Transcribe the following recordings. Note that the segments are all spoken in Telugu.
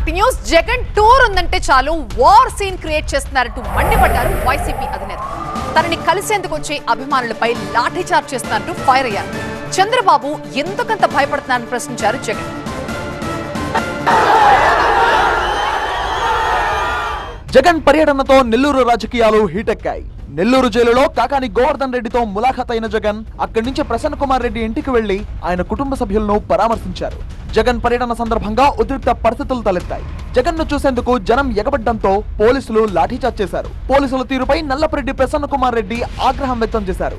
Back news. జగన్ టూర్ ఉందంటే చాలు వార్ సీన్ క్రియేట్ చేస్తున్నారంటూ మండిపడ్డారు వైసీపీ అధినేత. తనని కలిసేందుకు వచ్చే అభిమానులపై లాఠీ చార్జ్ చేస్తున్నారంటూ ఫైర్ అయ్యారు. చంద్రబాబు ఎందుకంత భయపడుతున్నారని ప్రశ్నించారు జగన్. జగన్ పర్యటనతో నెల్లూరు రాజకీయాలు హీటెక్కాయి. నెల్లూరు జైలులో కాకాని గోవర్ధన్ రెడ్డితో ములాఖాత్ అయిన జగన్ అక్కడి నుంచి ప్రసన్న కుమార్ రెడ్డి ఇంటికి వెళ్లి ఆయన కుటుంబ సభ్యులను పరామర్శించారు. జగన్ పర్యటన సందర్భంగా ఉద్రిక్త పరిస్థితులు తలెత్తాయి. జగన్ ను చూసేందుకు జనం ఎగబడ్డంతో పోలీసులు లాఠీచార్జ్ చేశారు. పోలీసుల తీరుపై నల్లపరెడ్డి ప్రసన్న కుమార్ రెడ్డి ఆగ్రహం వ్యక్తం చేశారు.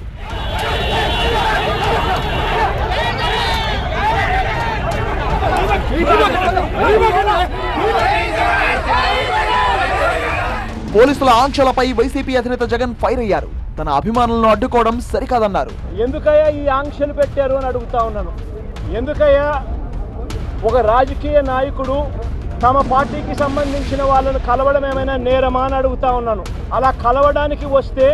పోలీసుల ఆంక్షలపై వైసీపీ అధినేత జగన్ ఫైర్ అయ్యారు. తన అభిమానులను అడ్డుకోవడం సరికాదన్నారు. ఎందుకయ్యా ఈ ఆంక్షలు పెట్టారు అని అడుగుతా ఉన్నాను. ఎందుకయ్యా ఒక రాజకీయ నాయకుడు తమ పార్టీకి సంబంధించిన వాళ్ళను కలవడం ఏమైనా నేరమా అని అడుగుతా ఉన్నాను. అలా కలవడానికి వస్తే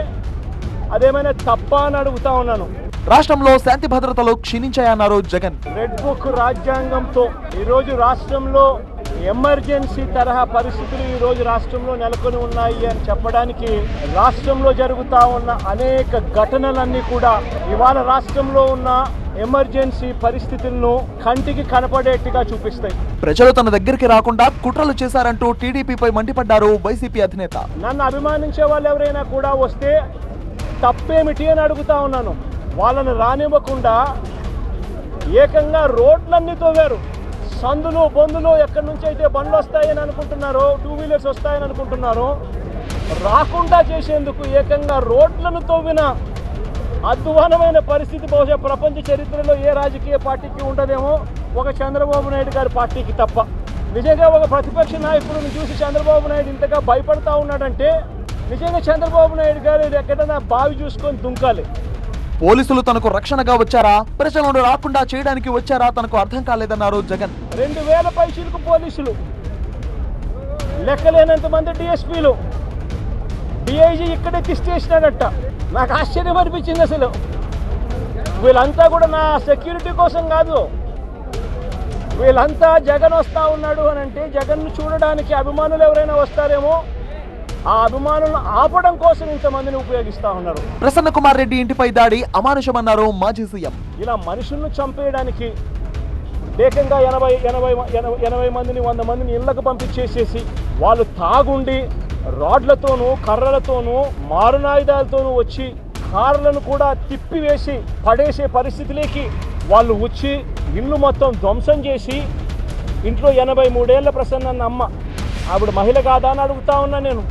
అదేమైనా తప్ప అని అడుగుతా ఉన్నాను. రాష్ట్రంలో శాంతి భద్రతలు క్షీణించాయన్నారు జగన్. రెడ్ బుక్ రాజ్యాంగంతో ఈరోజు రాష్ట్రంలో ఎమర్జెన్సీ తరహా పరిస్థితులు ఈరోజు రాష్ట్రంలో నెలకొని ఉన్నాయి అని చెప్పడానికి రాష్ట్రంలో జరుగుతూ ఉన్న అనేక ఘటనలన్నీ కూడా ఇవాళ రాష్ట్రంలో ఉన్న ఎమర్జెన్సీ పరిస్థితులను కంటికి కనపడేట్టుగా చూపిస్తాయి. ప్రజలు తన దగ్గరికి రాకుండా కుట్రలు చేశారంటూ టీడీపీపై మండిపడ్డారు వైసీపీ అధినేత. నన్ను అభిమానించే వాళ్ళు ఎవరైనా కూడా వస్తే తప్పేమిటి అని అడుగుతా ఉన్నాను. వాళ్ళను రానివ్వకుండా ఏకంగా రోడ్లన్నీ తోవారు. సందులు బొందులు ఎక్కడి నుంచి అయితే బండ్లు వస్తాయని అనుకుంటున్నారో, 2 వీలర్స్ వస్తాయని అనుకుంటున్నారో రాకుండా చేసేందుకు ఏకంగా రోడ్లను తవ్విన అధ్వానమైన పరిస్థితి బహుశా ప్రపంచ చరిత్రలో ఏ రాజకీయ పార్టీకి ఉండదేమో, ఒక చంద్రబాబు నాయుడు గారి పార్టీకి తప్ప. నిజంగా ఒక ప్రతిపక్ష నాయకుడిని చూసి చంద్రబాబు నాయుడు ఇంతగా భయపడతా ఉన్నాడంటే నిజంగా చంద్రబాబు నాయుడు గారు ఎక్కడైనా బావి చూసుకొని దుంకాలి. పోలీసులు తనకు రక్షణగా వచ్చారా, ప్రజలను రాకుండా చేయడానికి వచ్చారా తనకు అర్థం కాలేదన్నారు జగన్. 2000 పైసలకు పోలీసులు, లెక్కలేనంత మంది డిఎస్పీలు, డిఐజీ ఇక్కడే తిష్టేసినాడట. నాకు ఆశ్చర్యం అనిపించింది. అసలు వీళ్ళంతా కూడా నా సెక్యూరిటీ కోసం కాదు, వీళ్ళంతా జగన్ వస్తా ఉన్నాడు అని అంటే జగన్ను చూడడానికి అభిమానులు ఎవరైనా వస్తారేమో, ఆ అభిమానులను ఆపడం కోసం ఇంతమందిని ఉపయోగిస్తా ఉన్నారు. ప్రసన్న కుమార్ రెడ్డి ఇంటిపై దాడి అమానుషమన్నారు మాజీ సీఎం. ఇలా మనుషులను చంపేయడానికి ఏకంగా 80 మందిని 100 మందిని ఇళ్లకు పంపించేసేసి వాళ్ళు తాగుండి రాడ్లతోనూ కర్రలతోనూ మారునాయుధాలతోనూ వచ్చి కార్లను కూడా తిప్పివేసి పడేసే పరిస్థితిలోకి వాళ్ళు వచ్చి ఇల్లు మొత్తం ధ్వంసం చేసి, ఇంట్లో 83 ఏళ్ల ప్రసన్న అమ్మ, ఆవిడ మహిళ కాదా అని అడుగుతా ఉన్నా నేను.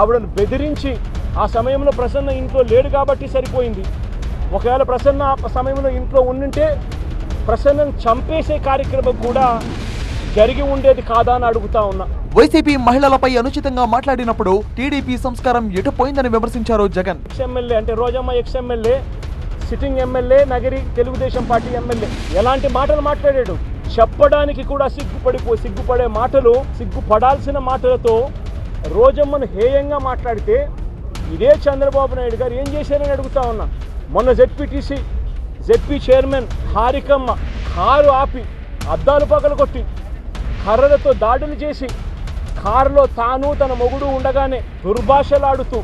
ఆవిడను బెదిరించి, ఆ సమయంలో ప్రసన్న ఇంట్లో లేడు కాబట్టి సరిపోయింది. ఒకవేళ ప్రసన్న ఆ సమయంలో ఇంట్లో ఉండింటే ప్రసన్నను చంపేసే కార్యక్రమం కూడా జరిగి ఉండేది కాదా అని అడుగుతా ఉన్నా. వైసీపీ మహిళలపై అనుచితంగా మాట్లాడినప్పుడు టీడీపీ సంస్కారం ఎటుపోయిందని విమర్శించారు జగన్. ఎమ్మెల్యే అంటే రోజమ్మ MLA, sitting MLA, Nagari Telugu Desam party MLA ఎలాంటి మాటలు మాట్లాడాడు చెప్పడానికి కూడా సిగ్గుపడే మాటలు, సిగ్గుపడాల్సిన మాటలతో రోజమ్మను హేయంగా మాట్లాడితే ఇదే చంద్రబాబు నాయుడు గారు ఏం చేశారని అడుగుతా ఉన్నా. మొన్న జెడ్పీ చైర్మన్ హారికమ్మ కారు ఆపి అద్దాలు పగలగొట్టి కర్రలతో దాడులు చేసి కారులో తాను తన మొగుడు ఉండగానే దుర్భాషలాడుతూ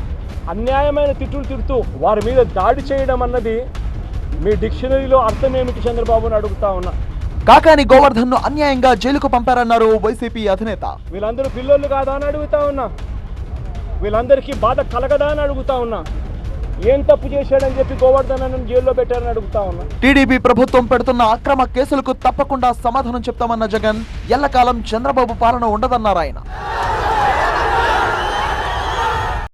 అన్యాయమైన తిట్టులు తిడుతూ వారి మీద దాడి చేయడం అన్నది మీ డిక్షనరీలో అర్థం ఏమిటి చంద్రబాబుని అడుగుతా ఉన్నా. కాకాని గోవర్ధన్ ను అన్యాయంగా జైలుకు పంపారన్నారు వైసీపీ అధినేత. వీళ్ళందరూ పిల్లలు కాదా అని అడుగుతా ఉన్నా. వీళ్ళందరికీ బాధ కలగదా అని అడుగుతా ఉన్నా. ఏం తప్పు చేశాడని చెప్పి గోవర్ధన్ జైల్లో పెట్టారని అడుగుతా ఉన్నా. టీడీపీ ప్రభుత్వం పెడుతున్న అక్రమ కేసులకు తప్పకుండా సమాధానం చెప్తామన్న జగన్, ఎల్లకాలం చంద్రబాబు పాలన ఉండదన్నారు ఆయన.